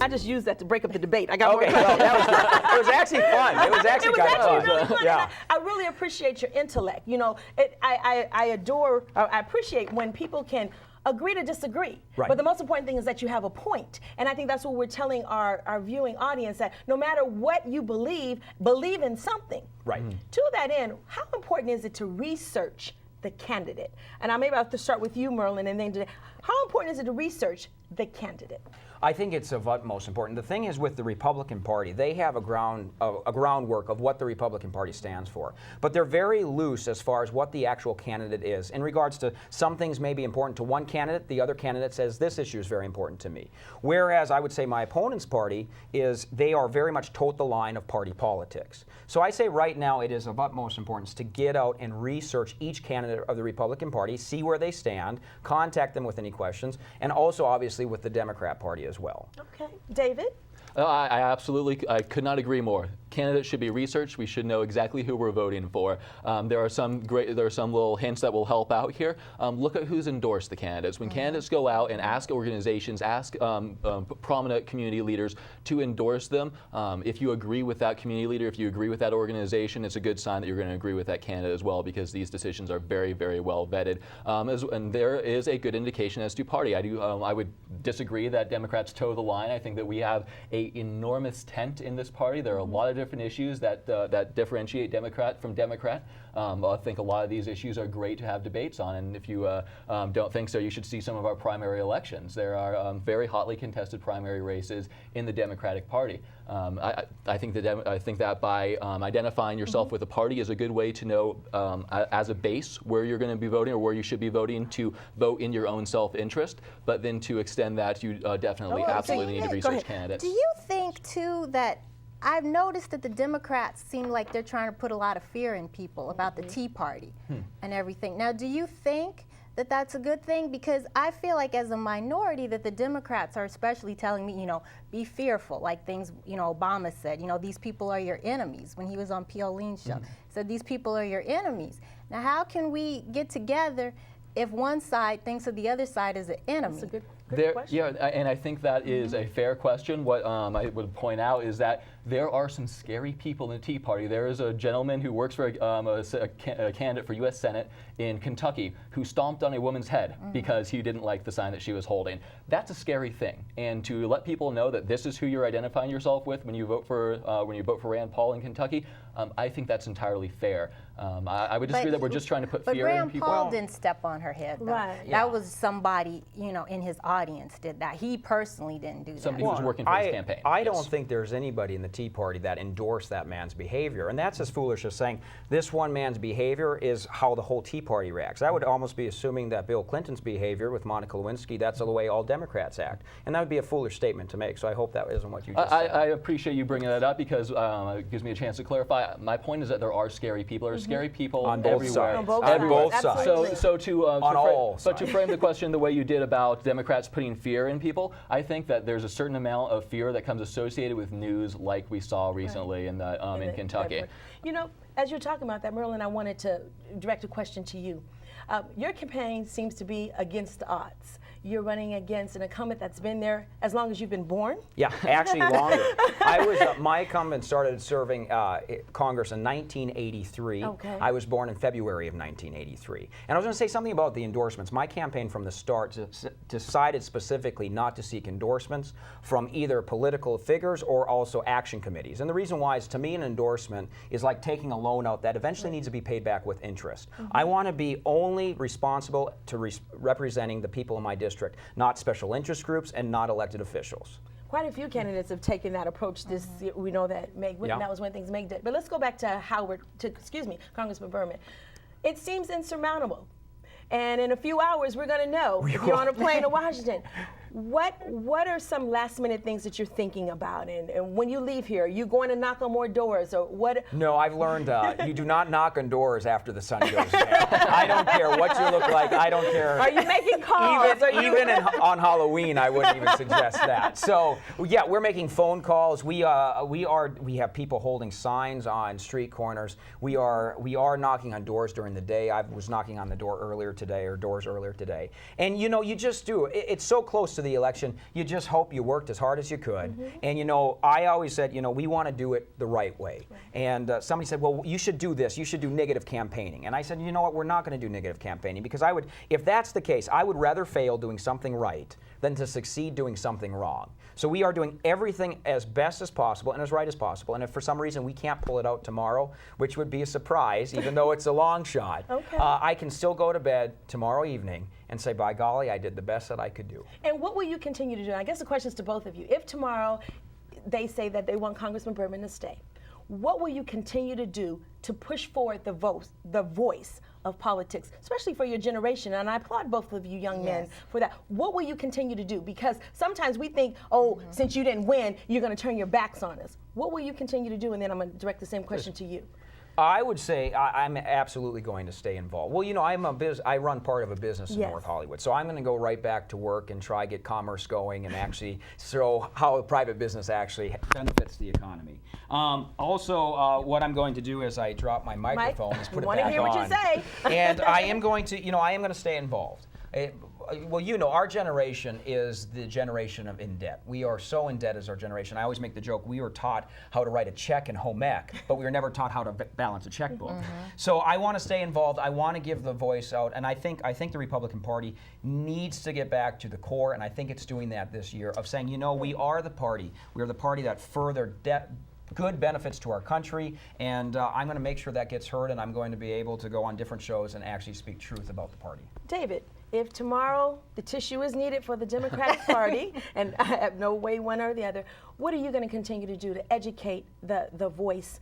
I just used that to break up the debate. I got Okay, well, it was actually fun. It was actually kind of fun. Really fun. Yeah. I really appreciate your intellect. You know, I adore, I appreciate when people can agree to disagree. Right. But the most important thing is that you have a point. And I think that's what we're telling our viewing audience, that no matter what you believe in something. Right. To that end, how important is it to research the candidate? And maybe I'll have to start with you, Merlin, and then how important is it to research the candidate? I think it's of utmost importance. The thing is with the Republican Party, they have a groundwork of what the Republican Party stands for. But they're very loose as far as what the actual candidate is. In regards to some things may be important to one candidate, the other candidate says this issue is very important to me. Whereas I would say my opponent's party is, they are very much tote the line of party politics. So I say right now it is of utmost importance to get out and research each candidate of the Republican Party, see where they stand, contact them with any questions, and also obviously with the Democrat Party as well. Okay. David? I could not agree more. Candidates should be researched. We should know exactly who we're voting for. There are some little hints that will help out here. Look at who's endorsed the candidates. When candidates go out and ask organizations, ask prominent community leaders to endorse them, if you agree with that community leader, if you agree with that organization, it's a good sign that you're going to agree with that candidate as well, because these decisions are very, very well vetted. And there is a good indication as to party. I would disagree that Democrats toe the line. I think that we have an enormous tent in this party. There are a lot of different issues that differentiate Democrat from Democrat. I think a lot of these issues are great to have debates on, and if you don't think so, you should see some of our primary elections. There are very hotly contested primary races in the Democratic Party. I think that by identifying yourself with a party is a good way to know as a base where you're going to be voting or where you should be voting, to vote in your own self-interest, but then to extend that, you definitely absolutely need to research candidates. Do you think too that I've noticed that the Democrats seem like they're trying to put a lot of fear in people about the Tea Party and everything. Now, do you think that that's a good thing? Because I feel like as a minority that the Democrats are especially telling me, you know, be fearful, like things, you know, Obama said, you know, these people are your enemies when he was on P.L. Lean's show. Said these people are your enemies. Now, how can we get together if one side thinks that the other side is an enemy? That's a good question. Yeah, and I think that is a fair question. What I would point out is that there are some scary people in the Tea Party. There is a gentleman who works for a candidate for U.S. Senate in Kentucky who stomped on a woman's head because he didn't like the sign that she was holding. That's a scary thing. And to let people know that this is who you're identifying yourself with when you vote for Rand Paul in Kentucky, I think that's entirely fair. I would disagree that we're just trying to put fear in people. But Graham Paul didn't step on her head, though. Right. That was somebody, you know, in his audience did that. He personally didn't do that. Somebody who was working for his campaign. I don't think there's anybody in the Tea Party that endorsed that man's behavior. And that's as foolish as saying this one man's behavior is how the whole Tea Party reacts. That would almost be assuming that Bill Clinton's behavior with Monica Lewinsky, that's the way all Democrats act. And that would be a foolish statement to make. So I hope that isn't what you just said. I appreciate you bringing that up because it gives me a chance to clarify. My point is that there are scary people. There are scary people on both everywhere. sides. On both sides. To frame the question the way you did about Democrats putting fear in people, I think that there's a certain amount of fear that comes associated with news like we saw recently in Kentucky. You know, as you're talking about that, Merlin, I wanted to direct a question to you. Your campaign seems to be against the odds. You're running against an incumbent that's been there as long as you've been born? Yeah, actually longer. My incumbent started serving Congress in 1983. Okay. I was born in February of 1983. And I was going to say something about the endorsements. My campaign from the start decided specifically not to seek endorsements from either political figures or also action committees. And the reason why is, to me, an endorsement is like taking a loan out that eventually needs to be paid back with interest. I want to be only responsible to representing the people in my district, not special interest groups and not elected officials. Quite a few candidates have taken that approach. We know that Meg Whitman, that was one of the things Meg did. But let's go back to Congressman Berman. It seems insurmountable. And in a few hours, we're going to know if you're on a plane to Washington. What are some last minute things that you're thinking about? And when you leave here, are you going to knock on more doors or what? No, I've learned you do not knock on doors after the sun goes down. I don't care what you look like. I don't care. Are you making calls? Even on Halloween, I wouldn't even suggest that. So yeah, we're making phone calls. We have people holding signs on street corners. We are knocking on doors during the day. I was knocking on the doors earlier today. And you know, you just do. It's so close to the election, you just hope you worked as hard as you could. And I always said, we want to do it the right way. And somebody said, well, you should do this. You should do negative campaigning. And I said, you know what? We're not going to do negative campaigning, because if that's the case, I would rather fail doing something right than to succeed doing something wrong. So we are doing everything as best as possible and as right as possible. And if for some reason we can't pull it out tomorrow, which would be a surprise, even though it's a long shot, I can still go to bed tomorrow evening and say, by golly, I did the best that I could do. And what will you continue to do? I guess the question is to both of you. If tomorrow they say that they want Congressman Berman to stay, what will you continue to do to push forward the voice of politics, especially for your generation? And I applaud both of you young men for that. What will you continue to do? Because sometimes we think, since you didn't win, you're going to turn your backs on us. What will you continue to do? And then I'm going to direct the same question to you. I would say I'm absolutely going to stay involved. Well, I run part of a business in North Hollywood, so I'm going to go right back to work and try to get commerce going and actually show how private business actually benefits the economy. Also, what I'm going to do is I drop my microphone and put it back on. Want to hear what you say. And I am going to stay involved. Well, our generation is the generation of in debt. We are so in debt as our generation. I always make the joke, we were taught how to write a check in home ec, but we were never taught how to balance a checkbook. So I want to stay involved. I want to give the voice out, and I think the Republican Party needs to get back to the core, and I think it's doing that this year, of saying, we are the party. We are the party that further good benefits to our country, and I'm going to make sure that gets heard, and I'm going to be able to go on different shows and actually speak truth about the party. David, if tomorrow the tissue is needed for the Democratic Party, and I have no way one or the other, what are you going to continue to do to educate the voice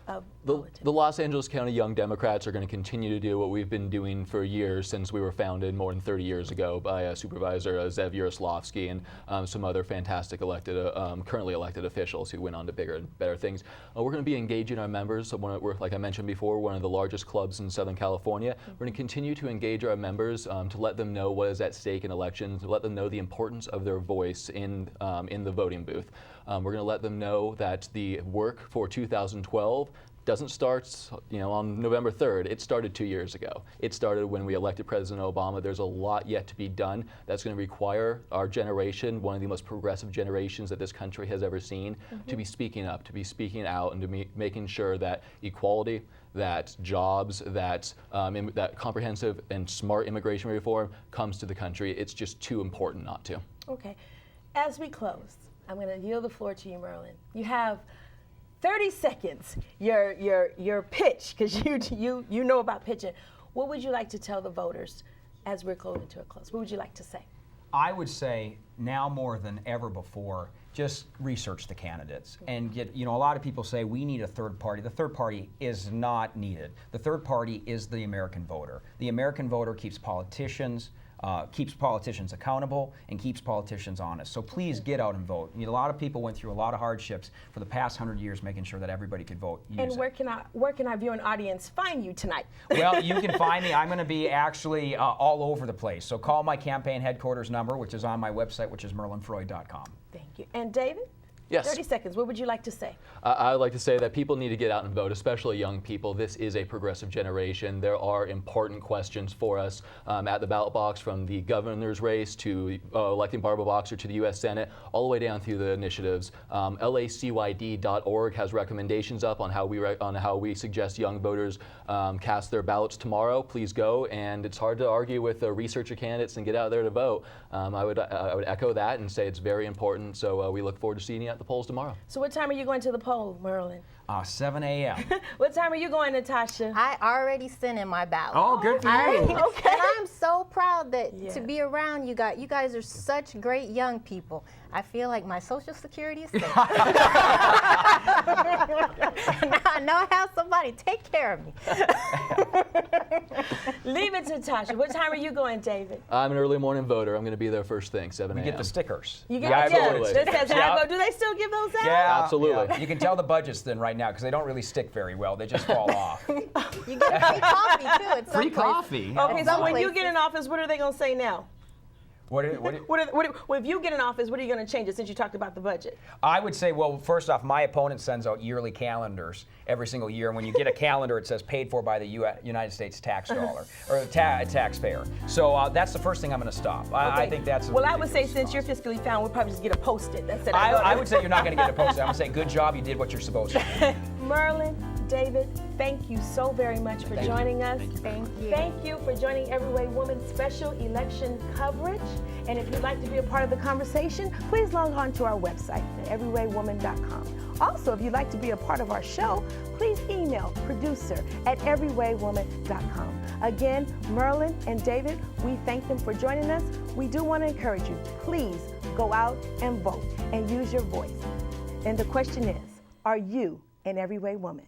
of politics? The Los Angeles County Young Democrats are going to continue to do what we've been doing for years since we were founded more than 30 years ago by Supervisor Zev Yaroslavsky and some other fantastic currently elected officials who went on to bigger and better things. We're going to be engaging our members. We're, like I mentioned before, one of the largest clubs in Southern California. We're going to continue to engage our members to let them know what is at stake in elections, to let them know the importance of their voice in the voting booth. We're going to let them know that the work for 2012 doesn't start, on November 3rd. It started 2 years ago. It started when we elected President Obama. There's a lot yet to be done. That's going to require our generation, one of the most progressive generations that this country has ever seen, to be speaking up, to be speaking out, and to be making sure that equality, that jobs, that comprehensive and smart immigration reform comes to the country. It's just too important not to. Okay. As we close, I'm going to yield the floor to you, Merlin. You have 30 seconds, your pitch, because you know about pitching. What would you like to tell the voters as we're closing to a close? What would you like to say? I would say now more than ever before, just research the candidates and get, a lot of people say we need a third party. The third party is not needed. The third party is the American voter. The American voter keeps politicians accountable and keeps politicians honest. So please get out and vote. A lot of people went through a lot of hardships for the past 100 years making sure that everybody could vote. And where can our viewing audience find you tonight? Well, you can find me. I'm going to be actually all over the place. So call my campaign headquarters number, which is on my website, which is merlinfroyd.com. Thank you. And David? Yes. 30 seconds. What would you like to say? I would like to say that people need to get out and vote, especially young people. This is a progressive generation. There are important questions for us at the ballot box, from the governor's race to electing Barbara Boxer to the U.S. Senate, all the way down through the initiatives. LACYD.org has recommendations up on how we suggest young voters cast their ballots tomorrow. Please go. And it's hard to argue with research your candidates and get out there to vote. I would echo that and say it's very important. So we look forward to seeing you at the polls tomorrow. So what time are you going to the poll, Merlin? 7 a.m. What time are you going, Natasha? I already sent in my ballot. Oh, good for you. Okay. And I'm so proud to be around you guys. You guys are such great young people. I feel like my Social Security is safe. Now I know I have somebody to take care of me. Leave it to Natasha. What time are you going, David? I'm an early morning voter. I'm going to be there first thing, 7 a.m. We get the stickers. You get absolutely. This says I vote. Do they still give those out? Yeah, absolutely. Yeah. You can tell the budget's thin right now because they don't really stick very well. They just fall off. You get free coffee too. At some Free place. coffee. Okay, so when you places. get in office, what are they going to say now? Well, if you get in office, what are you going to change it since you talked about the budget? I would say, well, first off, my opponent sends out yearly calendars every single year. And when you get a calendar, it says paid for by the United States tax dollar or the taxpayer. So that's the first thing I'm going to stop. I think that's well, I would say since you're fiscally found, we'll probably just get a post-it. That's it. I would say you're not going to get a post-it. I'm going to say, good job, you did what you're supposed to. Merlin, David, thank you so very much for joining us. Thank you. Thank you for joining Everyway Woman special election coverage. And if you'd like to be a part of the conversation, please log on to our website at everywaywoman.com. Also, if you'd like to be a part of our show, please email producer@everywaywoman.com. Again, Merlin and David, we thank them for joining us. We do want to encourage you, please go out and vote and use your voice. And the question is, are you an everyday woman?